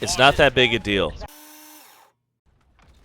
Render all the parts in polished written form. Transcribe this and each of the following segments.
It's not that big a deal.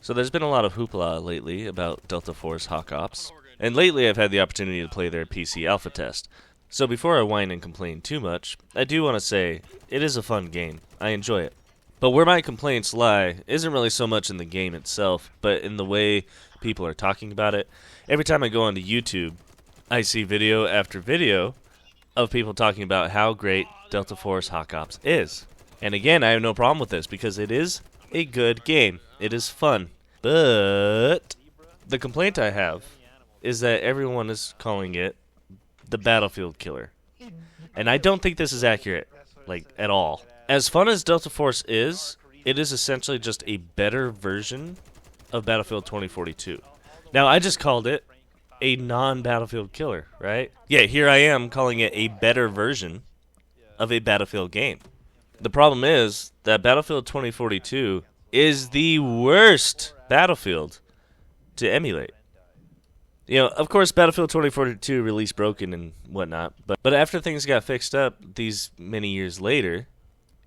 So there's been a lot of hoopla lately about Delta Force Hawk Ops, and lately I've had the opportunity to play their PC alpha test. So before I whine and complain too much, I do want to say it is a fun game. I enjoy it. But where my complaints lie isn't really so much in the game itself, but in the way people are talking about it. Every time I go onto YouTube, I see video after video of people talking about how great Delta Force Hawk Ops is. And again, I have no problem with this because it is a good game. It is fun. But the complaint I have is that everyone is calling it the Battlefield Killer. And I don't think this is accurate, like, at all. As fun as Delta Force is, it is essentially just a better version of Battlefield 2042. Now, I just called it a non-Battlefield killer, right? Yeah, here I am calling it a better version of a Battlefield game. The problem is that Battlefield 2042 is the worst Battlefield to emulate. You know, of course, Battlefield 2042 released broken and whatnot, but after things got fixed up these many years later,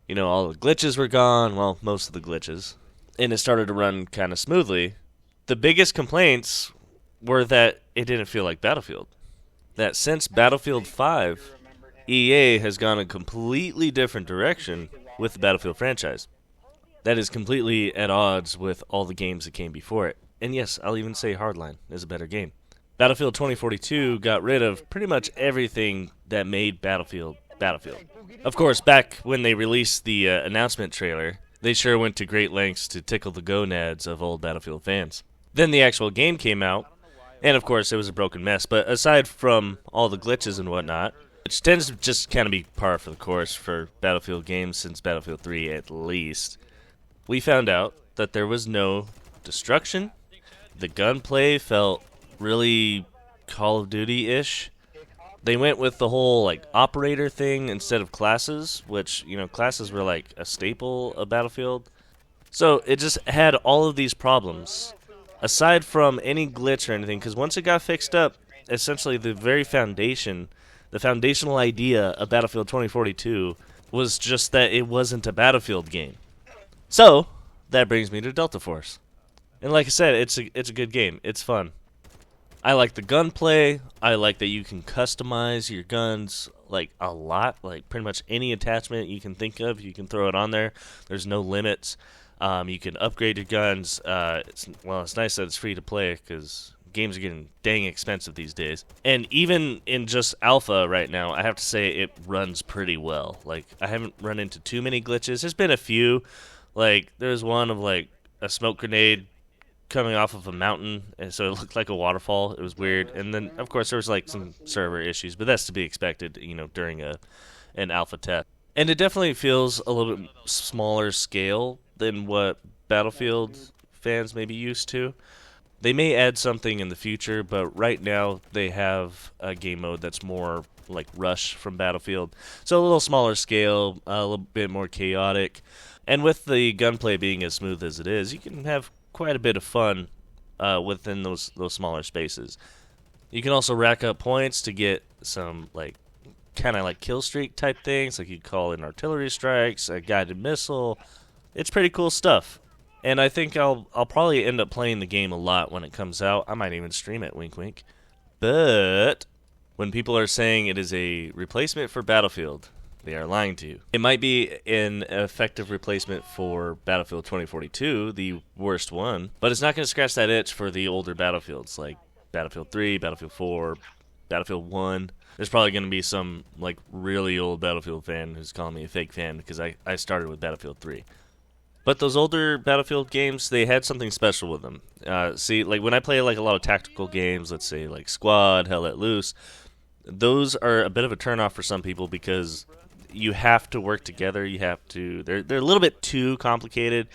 you know, all the glitches were gone, well, most of the glitches, and it started to run kind of smoothly. The biggest complaints were that it didn't feel like Battlefield. That since Battlefield 5, EA has gone a completely different direction with the Battlefield franchise. That is completely at odds with all the games that came before it. And yes, I'll even say Hardline is a better game. Battlefield 2042 got rid of pretty much everything that made Battlefield Battlefield. Of course, back when they released the announcement trailer, they sure went to great lengths to tickle the gonads of old Battlefield fans. Then the actual game came out, and of course it was a broken mess, but aside from all the glitches and whatnot, which tends to just kind of be par for the course for Battlefield games since Battlefield 3 at least, we found out that there was no destruction. The gunplay felt really Call of Duty-ish. They went with the whole like operator thing instead of classes, which, you know, classes were like a staple of Battlefield. So it just had all of these problems, aside from any glitch or anything, because once it got fixed up, essentially the very foundation, the foundational idea of Battlefield 2042 was just that it wasn't a Battlefield game. So that brings me to Delta Force. And like I said, it's a good game. It's fun. I like the gunplay. I like that you can customize your guns like a lot. Like pretty much any attachment you can think of, you can throw it on there. There's no limits. You can upgrade your guns. It's nice that it's free to play because games are getting dang expensive these days. And even in just alpha right now, I have to say it runs pretty well. Like I haven't run into too many glitches. There's been a few. Like there's one of like a smoke grenade coming off of a mountain, and so it looked like a waterfall. It was weird. And then, of course, there was like some server issues, but that's to be expected, you know, during an alpha test. And it definitely feels a little bit smaller scale than what Battlefield fans may be used to. They may add something in the future, but right now they have a game mode that's more like Rush from Battlefield. So a little smaller scale, a little bit more chaotic. And with the gunplay being as smooth as it is, you can have quite a bit of fun within those smaller spaces. You can also rack up points to get some like kind of like kill streak type things, like you call in artillery strikes, a guided missile. It's pretty cool stuff. And I think I'll probably end up playing the game a lot when it comes out. I might even stream it, wink wink. But when people are saying it is a replacement for Battlefield, they are lying to you. It might be an effective replacement for Battlefield 2042, the worst one, but it's not going to scratch that itch for the older Battlefields, like Battlefield 3, Battlefield 4, Battlefield 1. There's probably going to be some like really old Battlefield fan who's calling me a fake fan because I started with Battlefield 3. But those older Battlefield games, they had something special with them. See, like when I play like a lot of tactical games, let's say like Squad, Hell Let Loose, those are a bit of a turnoff for some people because you have to work together. You have to. They're a little bit too complicated,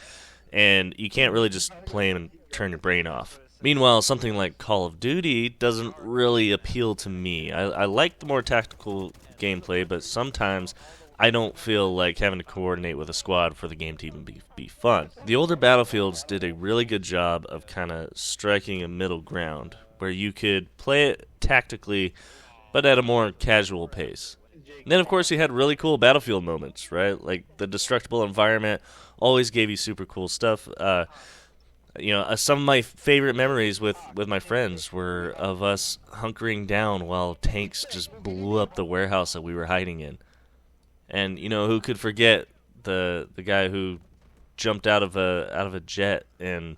and you can't really just play them and turn your brain off. Meanwhile, something like Call of Duty doesn't really appeal to me. I like the more tactical gameplay, but sometimes I don't feel like having to coordinate with a squad for the game to even be fun. The older Battlefields did a really good job of kind of striking a middle ground where you could play it tactically, but at a more casual pace. And then, of course, you had really cool Battlefield moments, right? Like the destructible environment always gave you super cool stuff. Some of my favorite memories with my friends were of us hunkering down while tanks just blew up the warehouse that we were hiding in. And who could forget the guy who jumped out of a jet and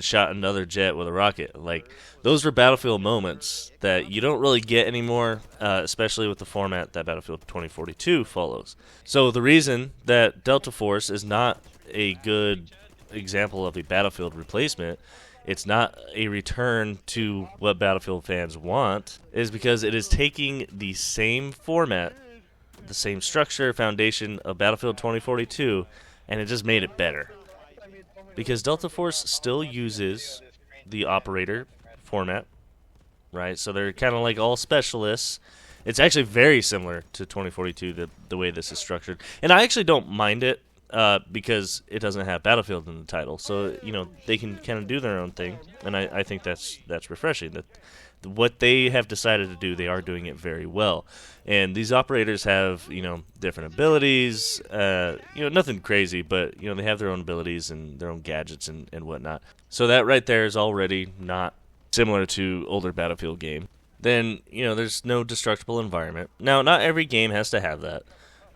shot another jet with a rocket. Like, those were Battlefield moments that you don't really get anymore, especially with the format that Battlefield 2042 follows. So the reason that Delta Force is not a good example of a Battlefield replacement, it's not a return to what Battlefield fans want, is because it is taking the same format, the same structure, foundation of Battlefield 2042, and it just made it better. Because Delta Force still uses the operator format, right? So they're kind of like all specialists. It's actually very similar to 2042, the way this is structured. And I actually don't mind it because it doesn't have Battlefield in the title. So, they can kind of do their own thing. And I think that's refreshing. That what they have decided to do, they are doing it very well. And these operators have, different abilities, nothing crazy, but, they have their own abilities and their own gadgets and whatnot. So that right there is already not similar to older Battlefield game. Then, there's no destructible environment. Now, not every game has to have that,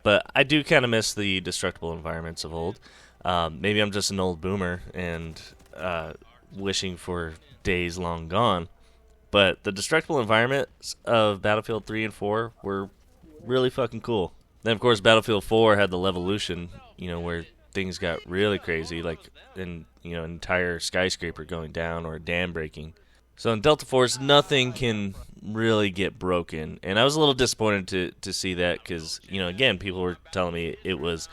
but I do kind of miss the destructible environments of old. Maybe I'm just an old boomer and wishing for days long gone. But the destructible environments of Battlefield 3 and 4 were really fucking cool. Then, of course, Battlefield 4 had the Levolution, where things got really crazy, like an entire skyscraper going down or a dam breaking. So in Delta Force, nothing can really get broken. And I was a little disappointed to see that because, again, people were telling me it was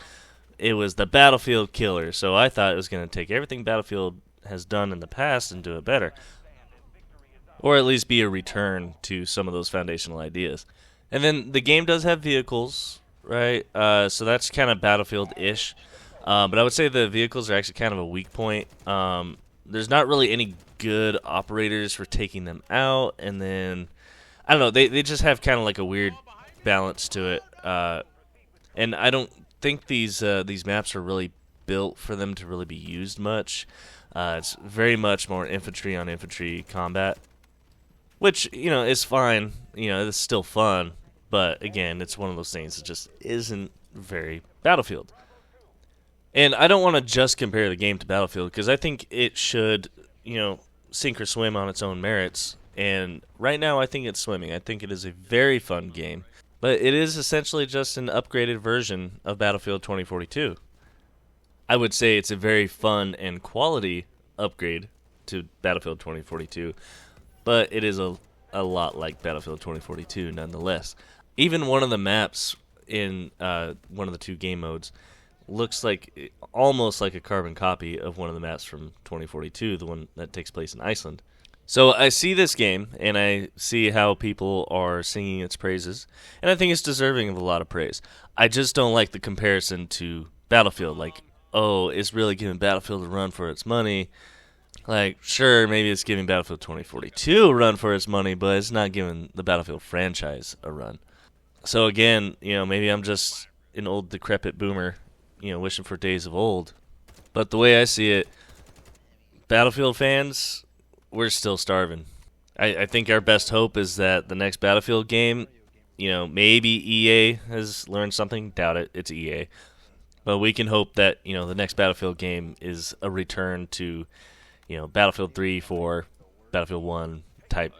the Battlefield killer. So I thought it was going to take everything Battlefield has done in the past and do it better. Or at least be a return to some of those foundational ideas. And then the game does have vehicles, right? So that's kind of Battlefield-ish. But I would say the vehicles are actually kind of a weak point. There's not really any good operators for taking them out. And then, I don't know, they just have kind of like a weird balance to it. And I don't think these maps are really built for them to really be used much. It's very much more infantry on infantry combat. Which, is fine. It's still fun. But, again, it's one of those things that just isn't very Battlefield. And I don't want to just compare the game to Battlefield, because I think it should, sink or swim on its own merits. And right now, I think it's swimming. I think it is a very fun game. But it is essentially just an upgraded version of Battlefield 2042. I would say it's a very fun and quality upgrade to Battlefield 2042. But it is a lot like Battlefield 2042 nonetheless. Even one of the maps in one of the two game modes looks almost like a carbon copy of one of the maps from 2042, the one that takes place in Iceland. So I see this game, and I see how people are singing its praises, and I think it's deserving of a lot of praise. I just don't like the comparison to Battlefield, it's really giving Battlefield a run for its money. Sure, maybe it's giving Battlefield 2042 a run for its money, but it's not giving the Battlefield franchise a run. So again, maybe I'm just an old decrepit boomer, wishing for days of old. But the way I see it, Battlefield fans, we're still starving. I think our best hope is that the next Battlefield game, maybe EA has learned something. Doubt it. It's EA. But we can hope that, the next Battlefield game is a return to Battlefield 3, 4, Battlefield 1 type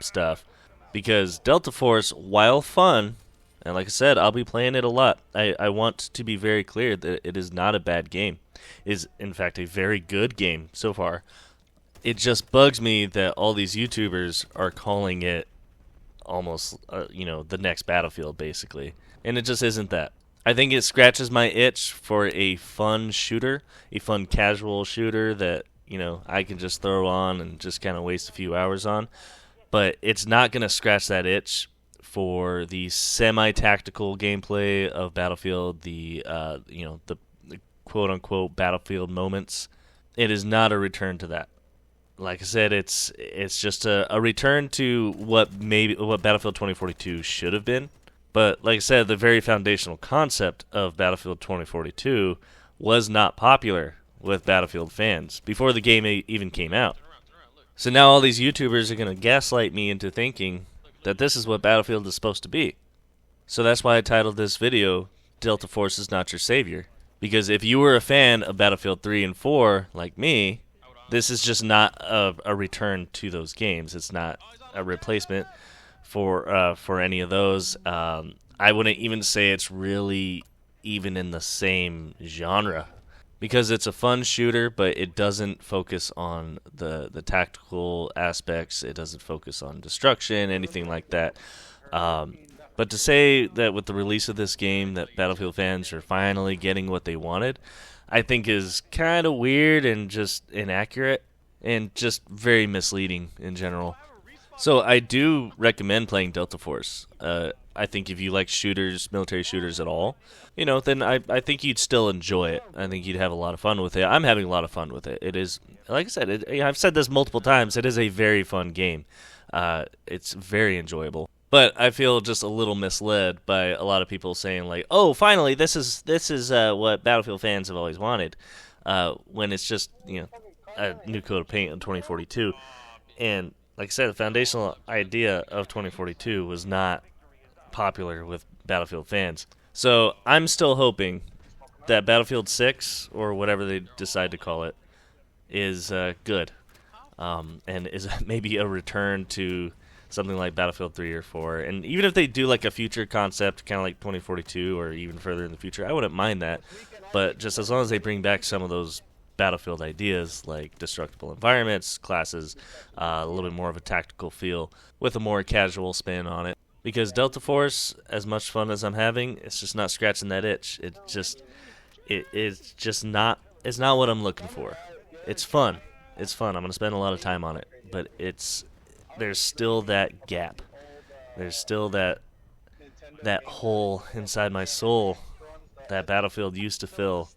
stuff. Because Delta Force, while fun, and like I said, I'll be playing it a lot, I want to be very clear that it is not a bad game. It is, in fact, a very good game so far. It just bugs me that all these YouTubers are calling it almost, the next Battlefield, basically. And it just isn't that. I think it scratches my itch for a fun shooter, a fun casual shooter that I can just throw on and just kind of waste a few hours on. But it's not going to scratch that itch for the semi-tactical gameplay of Battlefield, the quote-unquote Battlefield moments. It is not a return to that. Like I said, it's just a return to what Battlefield 2042 should have been. But like I said, the very foundational concept of Battlefield 2042 was not popular with Battlefield fans before the game even came out. So now all these YouTubers are going to gaslight me into thinking that this is what Battlefield is supposed to be. So that's why I titled this video, Delta Force is Not Your Savior. Because if you were a fan of Battlefield 3 and 4, like me, this is just not a return to those games. It's not a replacement for any of those. I wouldn't even say it's really even in the same genre. Because it's a fun shooter, but it doesn't focus on the tactical aspects. It doesn't focus on destruction, anything like that. But to say that with the release of this game that Battlefield fans are finally getting what they wanted, I think is kind of weird and just inaccurate and just very misleading in general. So I do recommend playing Delta Force. I think if you like shooters, military shooters at all, then I think you'd still enjoy it. I think you'd have a lot of fun with it. I'm having a lot of fun with it. It is, like I said, I've said this multiple times, it is a very fun game. It's very enjoyable. But I feel just a little misled by a lot of people saying like, "Oh, finally, this is what Battlefield fans have always wanted," when it's just a new coat of paint in 2042. And like I said, the foundational idea of 2042 was not popular with Battlefield fans. So I'm still hoping that Battlefield 6, or whatever they decide to call it, is good, and is maybe a return to something like Battlefield 3 or 4. And even if they do like a future concept, kind of like 2042 or even further in the future, I wouldn't mind that. But just as long as they bring back some of those Battlefield ideas like destructible environments, classes, a little bit more of a tactical feel with a more casual spin on it. Because Delta Force, as much fun as I'm having, it's just not scratching that itch. It's just not what I'm looking for. It's fun. It's fun. I'm going to spend a lot of time on it. But there's still that gap. There's still that hole inside my soul that Battlefield used to fill.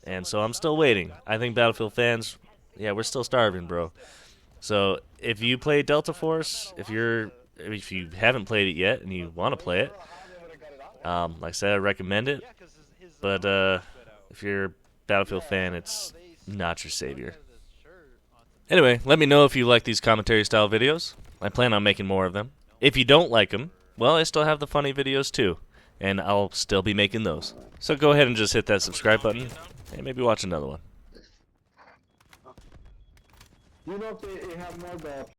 And so I'm still waiting. I think Battlefield fans, we're still starving, bro. So if you play Delta Force, if you haven't played it yet and you want to play it, like I said, I recommend it. But if you're a Battlefield fan, it's not your savior. Anyway, let me know if you like these commentary style videos. I plan on making more of them. If you don't like them, well, I still have the funny videos too, and I'll still be making those. So go ahead and just hit that subscribe button and maybe watch another one. You know, they have more